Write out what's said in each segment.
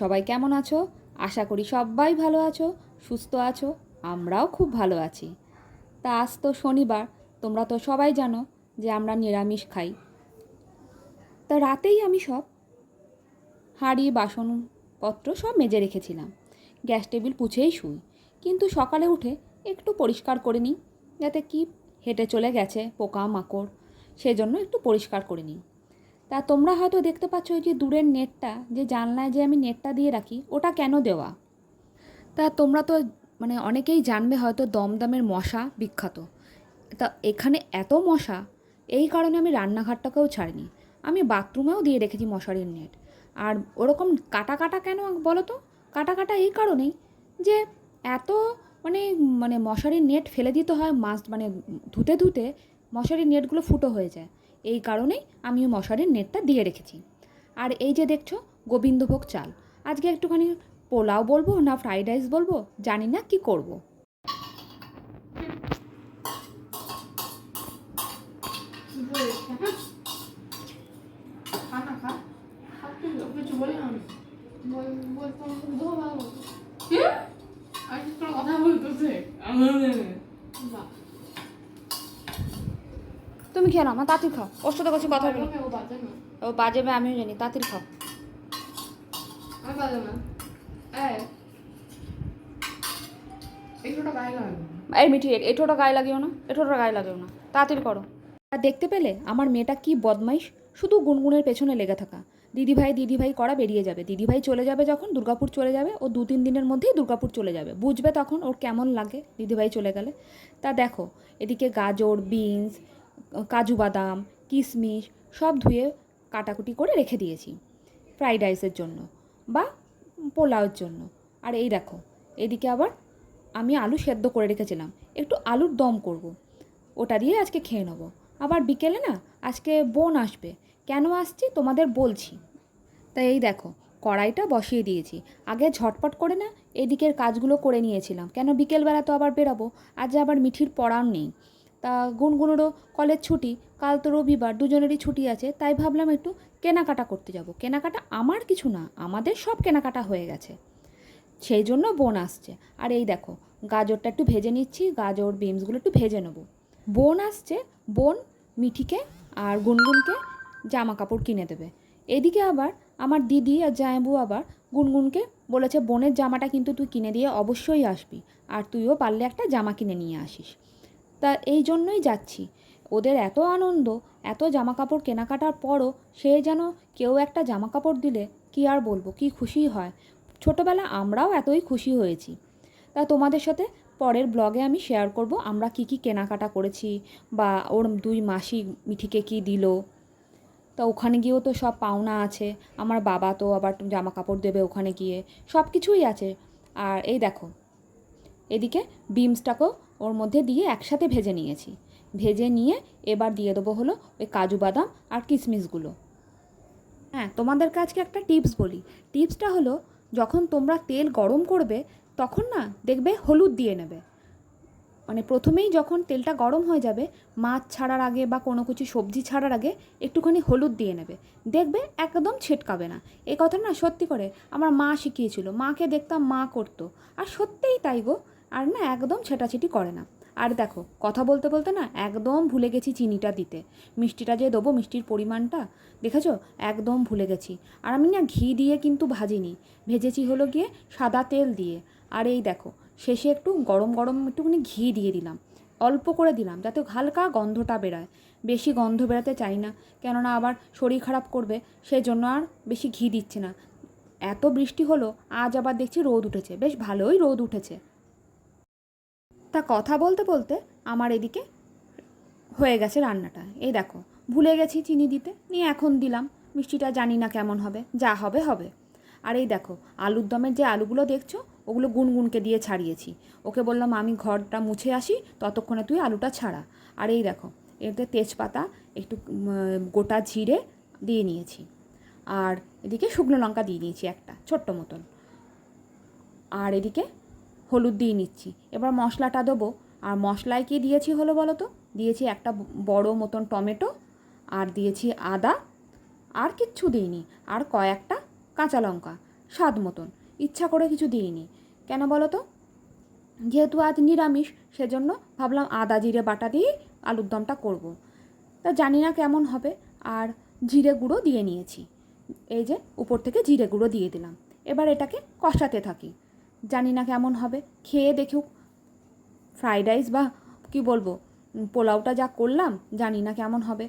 সবাই কেমন আছো? আশা করি সবাই ভালো আছো, সুস্থ আছো। আমরাও খুব ভালো আছি। তা আজ তো শনিবার, তোমরা তো সবাই জানো যে আমরা নিরামিষ খাই। তা রাতেই আমি সব হাঁড়ি বাসনপত্র সব মেজে রেখেছিলাম, গ্যাস টেবিল পুছেই শুই। কিন্তু সকালে উঠে একটু পরিষ্কার করে নিই, যাতে কি হেঁটে চলে গেছে পোকা মাকড়, সেজন্য একটু পরিষ্কার করে নিই। তা তোমরা হয়তো দেখতে পাচ্ছ ওই যে দূরের নেটটা, যে জানলায় যে আমি নেটটা দিয়ে রাখি, ওটা কেন দেওয়া? তা তোমরা তো অনেকেই জানবে হয়তো দমদমের মশা বিখ্যাত। তা এখানে এত মশা, এই কারণে আমি রান্নাঘরটাকেও ছাড়িনি, আমি বাথরুমেও দিয়ে রেখেছি মশারির নেট। আর ওরকম কাটা কাটা কেন বলো তো? কাটা কাটা এই কারণেই যে এত মানে মানে মশারির নেট ফেলে দিতে হয়, ধুতে ধুতে মশারির নেটগুলো ফুটো হয়ে যায়। এই কারণেই আমি মশারির নেটটা দিয়ে রেখেছি। আর এই যে দেখছো গোবিন্দভোগ চাল, আজকে একটুখানি পোলাও বলবো না ফ্রাইড রাইস বলবো, জানি না কি করব। তুমি খেয়ে নাও, আমার তাঁতির খাও, ওর সাথে কিছু কথা বলো। ও বাজে আমিও জানি, তাঁতির খাও। এই মিঠি, এঁঠোটা গায়ে লাগিও না, এঁঠোটা গায়ে লাগিও না, তাড়াতাড়ি করো। আর দেখতে পেলে আমার মেয়েটা কি বদমাইশ, শুধু গুনগুনের পেছনে লেগে থাকা। দিদিভাই করা বেরিয়ে যাবে, দিদিভাই চলে যাবে যখন দুর্গাপুর চলে যাবে, ও 2-3 দিনের মধ্যেই দুর্গাপুর চলে যাবে, বুঝবে তখন ওর কেমন লাগে দিদিভাই চলে গেলে। তা দেখো এদিকে গাজর, বিনস, কাজু বাদাম, কিশমিশ সব ধুয়ে কাটাকুটি করে রেখে দিয়েছি ফ্রাইড রাইসের জন্য বা পোলাওর জন্য। আর এই দেখো এদিকে আবার আমি আলু সেদ্ধ করে রেখেছিলাম, একটু আলুর দম করব, ওটা দিয়ে আজকে খেয়ে নেবো। আবার বিকেলে না আজকে বোন আসবে, কেন আসছি তোমাদের বলছি। তাই এই দেখো কড়াইটা বসিয়ে দিয়েছি, আগে ঝটপট করে না এদিকের কাজগুলো করে নিয়েছিলাম, কেন বিকেলবেলা তো আবার বেরাবো। আজ আবার মিঠির পড়াও নেই, তা গুনগুনেরও কলেজ ছুটি, কাল তো রবিবার, দুজনেরই ছুটি আছে, তাই ভাবলাম একটু কেনাকাটা করতে যাব। কেনাকাটা আমার কিছু না, আমাদের সব কেনাকাটা হয়ে গেছে, সেই জন্য বোন আসছে। আর এই দেখো গাজরটা একটু ভেজে নিচ্ছি, গাজর বিনসগুলো একটু ভেজে নেবো। বোন আসছে, বোন মিঠিকে আর গুনগুনকে জামা কাপড় কিনে দেবে। এদিকে আবার আমার দিদি আর জামাইবু আবার গুনগুনকে বলেছে বোনের জামাটা কিন্তু তুই কিনে দিয়ে অবশ্যই আসবি, আর তুইও পারলে একটা জামা কিনে নিয়ে আসিস। তা এই জন্যই যাচ্ছি। ওদের এত আনন্দ, এত জামা কাপড় কেনাকাটার পরও সে যেন কেউ একটা জামা কাপড় দিলে কি আর বলবো, কি খুশি হয়। ছোটোবেলা আমরাও এতই খুশি হয়েছি। তা তোমাদের সাথে পরের ব্লগে আমি শেয়ার করব আমরা কি কি কেনাকাটা করেছি, বা ওর 2 মাসি মিঠিকে কি দিল। তা ওখানে গিয়েও তো সব পাওনা আছে, আমার বাবা তো আবার জামা কাপড় দেবে ওখানে গিয়ে, সব কিছুই আছে। আর এই দেখো এদিকে বিমসটাকেও ওর মধ্যে দিয়ে একসাথে ভেজে নিয়েছি, ভেজে নিয়ে এবার দিয়ে দেবো হলো ওই কাজু বাদাম আর কিশমিশগুলো। হ্যাঁ, তোমাদেরকে আজকে একটা টিপস বলি। টিপসটা হলো, যখন তোমরা তেল গরম করবে তখন না দেখবে হলুদ দিয়ে নেবে। প্রথমেই যখন তেলটা গরম হয়ে যাবে, মাছ ছাড়ার আগে বা কোনো কিছু সবজি ছাড়ার আগে একটুখানি হলুদ দিয়ে নেবে, দেখবে একদম ছিটকাবে না। এই কথা না সত্যি করে আমার মা শিখিয়েছিল, মাকে দেখতাম মা করতো, আর সত্যিই তাই গো। আর না একদম ছেটাছেটি করে না। আর দেখো কথা বলতে বলতে না একদম ভুলে গেছি চিনিটা দিতে, মিষ্টিটা যে দেবো, মিষ্টির পরিমাণটা দেখেছো, একদম ভুলে গেছি। আর আমি না ঘি দিয়ে কিন্তু ভাজিনি, ভেজেছি হলো গিয়ে সাদা তেল দিয়ে। আর এই দেখো শেষে একটু গরম গরম একটুখানি ঘি দিয়ে দিলাম, অল্প করে দিলাম, যাতে হালকা গন্ধটা বেরোয়। বেশি গন্ধ বেরাতে চাই না, কেননা আবার শরীর খারাপ করবে, সেজন্য আর বেশি ঘি দিচ্ছি না। এত বৃষ্টি হলো, আজ আবার দেখছি রোদ উঠেছে, বেশ ভালোই রোদ উঠেছে। তা কথা বলতে বলতে আমার এদিকে হয়ে গেছে রান্নাটা। এই দেখো ভুলে গেছি চিনি দিতে, নিয়ে এখন দিলাম। মিষ্টিটা জানি না কেমন হবে, যা হবে হবে। আর এই দেখো আলুর দমের যে আলুগুলো দেখছো, ওগুলো গুনগুনকে দিয়ে ছাড়িয়েছি। ওকে বললাম আমি ঘরটা মুছে আসি, ততক্ষণে তুই আলুটা ছাড়া। আর এই দেখো এতে তেজপাতা, একটু গোটা জিরে দিয়ে নিয়েছি, আর এদিকে শুকনো লঙ্কা দিয়ে নিয়েছি একটা ছোট্ট মতন, আর এদিকে হলুদ দিয়ে নিচ্ছি। এবার মশলাটা দেবো। আর মশলায় কি দিয়েছি হলো বলো তো? দিয়েছি একটা বড় মতন টমেটো, আর দিয়েছি আদা, আর কিচ্ছু দিইনি, আর কয়েকটা কাঁচা লঙ্কা, স্বাদ মতন, ইচ্ছা করে কিছু দিইনি। কেন বলো তো? যেহেতু আজ নিরামিষ, সেজন্য ভাবলাম আদা জিরে বাটা দিয়েই আলুর দমটা করব। তা জানি না কেমন হবে। আর জিরে গুঁড়ো দিয়ে নিয়েছি, এই যে উপর থেকে জিরে গুঁড়ো দিয়ে দিলাম। এবার এটাকে কষাতে থাকি, জানি না কেমন হবে, খেয়ে দেখুক। ফ্রাইড রাইস বা কি বলবো, পোলাওটা যা করলাম জানি না কেমন হবে।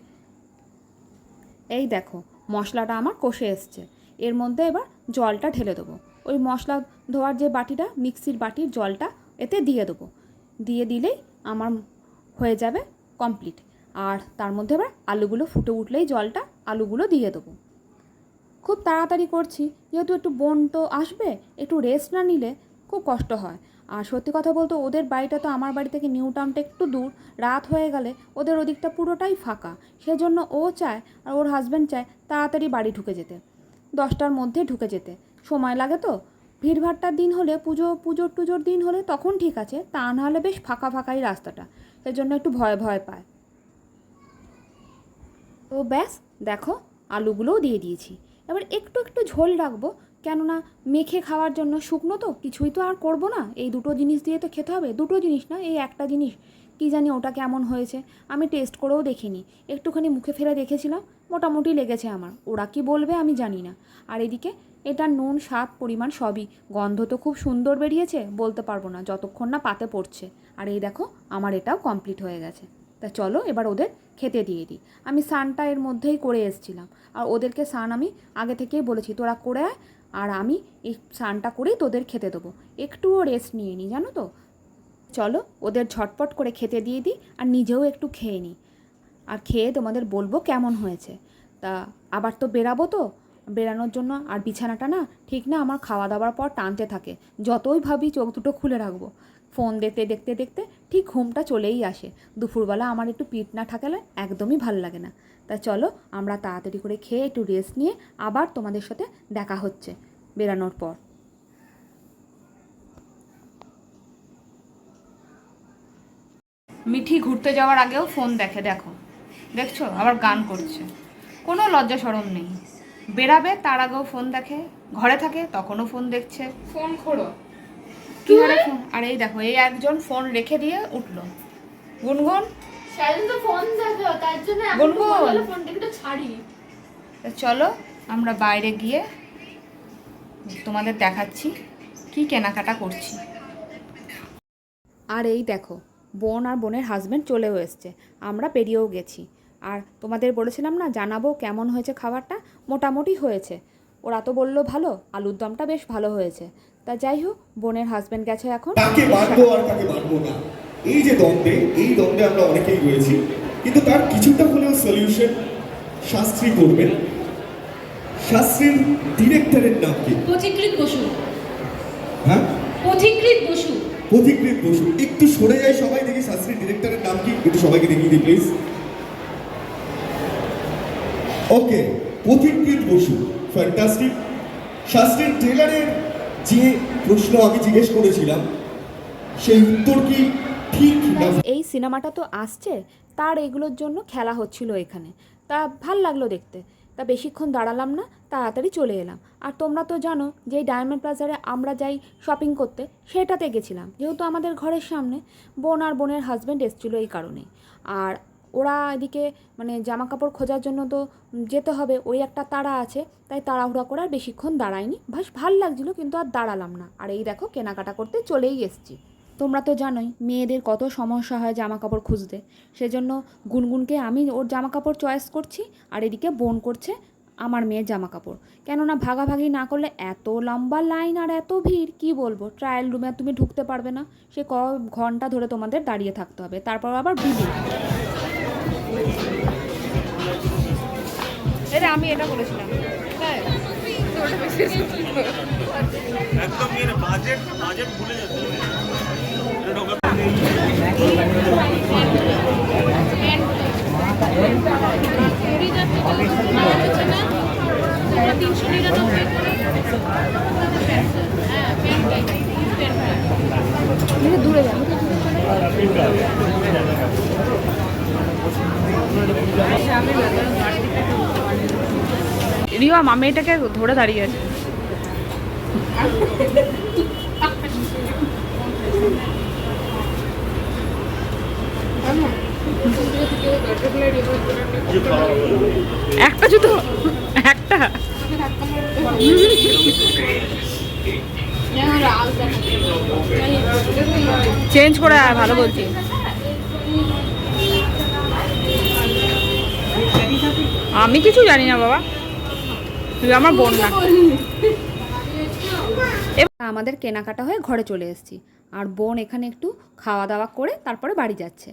এই দেখো মশলাটা আমার কষে এসছে, এর মধ্যে এবার জলটা ঢেলে দেবো। ওই মশলা ধোয়ার যে বাটিটা, মিক্সির বাটির জলটা এতে দিয়ে দেবো। দিয়ে দিলেই আমার হয়ে যাবে কমপ্লিট। আর তার মধ্যে এবার আলুগুলো ফুটে উঠলেই জলটা আলুগুলো দিয়ে দেবো। খুব তাড়াতাড়ি করছি, যেহেতু একটু বোন তো আসবে, একটু রেস্ট না নিলে খুব কষ্ট হয়। আর সত্যি কথা বলতে ওদের বাড়িটা তো আমার বাড়ি থেকে নিউ টাউনটা একটু দূর, রাত হয়ে গেলে ওদের ওদিকটা পুরোটাই ফাঁকা। সেজন্য ও চায় আর ওর হাজব্যান্ড চায় তাড়াতাড়ি বাড়ি ঢুকে যেতে, 10টার মধ্যে ঢুকে যেতে। সময় লাগে তো, ভিড়ভাট্টার দিন হলে, পুজোর টুজোর দিন হলে তখন ঠিক আছে, তা নাহলে বেশ ফাঁকা ফাঁকাই রাস্তাটা, সেজন্য একটু ভয় ভয় পায়। তো ব্যাস দেখো আলুগুলোও দিয়ে দিয়েছি। এবার একটু একটু ঝোল রাখবো, কেননা মেখে খাওয়ার জন্য, শুকনো তো কিছুই তো আর করবো না, এই দুটো জিনিস দিয়ে তো খেতে হবে। দুটো জিনিস না, এই একটা জিনিস। কী জানি ওটা কেমন হয়েছে, আমি টেস্ট করেও দেখিনি, একটুখানি মুখে ফেলে দেখেছিলাম, মোটামুটি লেগেছে আমার। ওরা কি বলবে আমি জানি না। আর এদিকে এটা নুন স্বাদ পরিমাণ সবই, গন্ধ তো খুব সুন্দর বেরিয়েছে, বলতে পারবো না যতক্ষণ না পাতে পড়ছে। আর এই দেখো আমার এটাও কমপ্লিট হয়ে গেছে। তা চলো এবার ওদের খেতে দিয়ে দিই। আমি স্নানটা এর মধ্যেই করে এসেছিলাম, আর ওদেরকে স্নান আমি আগে থেকেই বলেছি তোরা করে আয়, আর আমি এই স্নানটা করেই তোদের খেতে দেবো, একটুও রেস্ট নিয়ে নিই, জানো তো। চলো ওদের ঝটপট করে খেতে দিয়ে দিই, আর নিজেও একটু খেয়ে নিই, আর খেয়ে তোমাদের বলবো কেমন হয়েছে। তা আবার তো বেরাবো, তো বেরানোর জন্য আর বিছানাটা না ঠিক না আমার খাওয়া দাওয়ার পর টানতে থাকে। যতই ভাবি চোখ দুটো খুলে রাখবো, ফোন দেখতে দেখতে দেখতে ঠিক ঘুমটা চলেই আসে। দুপুরবেলা আমার একটু পিঠ না ঠাকালে একদমই ভাল লাগে না। তা চলো আমরা তাড়াতাড়ি করে খেয়ে একটু রেস্ট নিয়ে আবার তোমাদের সাথে দেখা হচ্ছে বেরানোর পর। মিঠি ঘুরতে যাওয়ার আগেও ফোন দেখে, দেখো দেখছো আবার গান করছে, কোনো লজ্জা শরম নেই। বেরাবে তার আগেও ফোন দেখে, ঘরে থাকে তখনও ফোন দেখছে। ফোন খোলো কি আরে ফোন, আর এই দেখো এই একজন ফোন রেখে দিয়ে উঠলো। গুনগুন সারাদিন তো ফোন দেখো, তার জন্য এখন গুনগুন। বললো ফোনটা একটু ছাড়ি। চলো আমরা বাইরে গিয়ে তোমাদের দেখাচ্ছি কি কেনাকাটা করছি। আর এই দেখো বোন আর বোনের হাজব্যান্ড চলেও এসছে, আমরা পেরিয়েও গেছি। আর তোমাদের বলেছিলাম না জানাবো কেমন হয়েছে খাবারটা, মোটামুটি হয়েছে। ওরা তো বললো ভালো, আলুর দমটা বেশ ভালো হয়েছে। তা যাই হোক, বোনের হাজব্যান্ড গেছে এখন। তাকে বাঁধবো আর তাকে বাঁধবো না, এই যে দ্বন্দ্বে আমরা অনেকেই রয়েছি, কিন্তু তার কিছুটা হলেও সলিউশন শাস্ত্রী করবেন। শাস্ত্রীর ডিরেক্টরের নাম কি? পথিকৃৎ বসু। হ্যাঁ, পথিকৃৎ বসু। পথিকৃৎ বসু। একটু সরে যায় সবাই, দেখি শাস্ত্রীর ডিরেক্টরের নাম কি, একটু সবাইকে দেখিয়ে দিই please. Okay, Pathikrit Basu, fantastic. শাস্ত্রীর ট্রেলারের যে প্রশ্ন আমি জিজ্ঞেস করেছিলাম, সেই উত্তর কি ঠিক না? এই সিনেমাটা তো আসছে, তার এগুলোর জন্য খেলা হচ্ছিল এখানে, তা ভাল লাগলো দেখতে। তা বেশিক্ষণ দাঁড়ালাম না, তাড়াতাড়ি চলে এলাম। আর তোমরা তো জানো যে ডায়মন্ড প্লাজারে আমরা যাই শপিং করতে, সেটাতে গেছিলাম, যেহেতু আমাদের ঘরের সামনে। বোন আর বোনের হাজব্যান্ড এসেছিলো এই কারণেই। আর ওরা এদিকে মানে জামা কাপড় খোঁজার জন্য তো যেতে হবে, ওই একটা তাড়া আছে, তাই তাড়াহুড়া করে আর বেশিক্ষণ দাঁড়াইনি। বেশ ভাল লাগছিলো, কিন্তু আর দাঁড়ালাম না। আর এই দেখো কেনাকাটা করতে চলেই এসছি। তোমরা তো জানোই মেয়েদের কত সমস্যা হয় জামা কাপড় খুঁজতে, সেজন্য গুনগুনকে আমি ওর জামা কাপড় চয়েস করছি, আর এদিকে বোন করছে আমার মেয়ের জামা কাপড়। কেননা ভাগাভাগি না করলে এত লম্বা লাইন আর এত ভিড়, কি বলবো। ট্রায়াল রুমে তুমি ঢুকতে পারবে না, সে ঘন্টা ধরে তোমাদের দাঁড়িয়ে থাকতে হবে, তারপর আবার বিলি। এটা আমি এটা বলেছিলাম, হ্যাঁ একদম বাজেট ভুলে যেতে হবে। দূরে যাবো। রিয়া মেয়েটাকে ধরে দাঁড়িয়ে আছে। যে খাওয়া হবে। একটা জুতো একটা চেঞ্জ করে আয়, ভালো বলছি। আমি কিছু জানি না বাবা, তুই আমার বোন না। এবার আমাদের কেনাকাটা হয়ে ঘরে চলে এসেছি, আর বোন এখানে একটু খাওয়া দাওয়া করে তারপরে বাড়ি যাচ্ছে।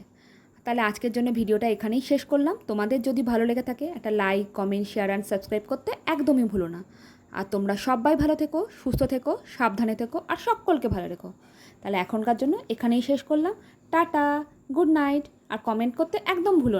তাহলে আজকের জন্য ভিডিওটা এখানেই শেষ করলাম। তোমাদের যদি ভালো লেগে থাকে একটা like, comment, share and subscribe করতে একদমই ভুলো না। আর তোমরা সবাই ভালো থেকো, সুস্থ থেকো, সাবধানে থেকো, আর সকলকে ভালো রেখো। তাহলে এখনকার জন্য এখানেই শেষ করলাম। টাটা, গুড নাইট, আর কমেন্ট করতে একদম ভুলো না।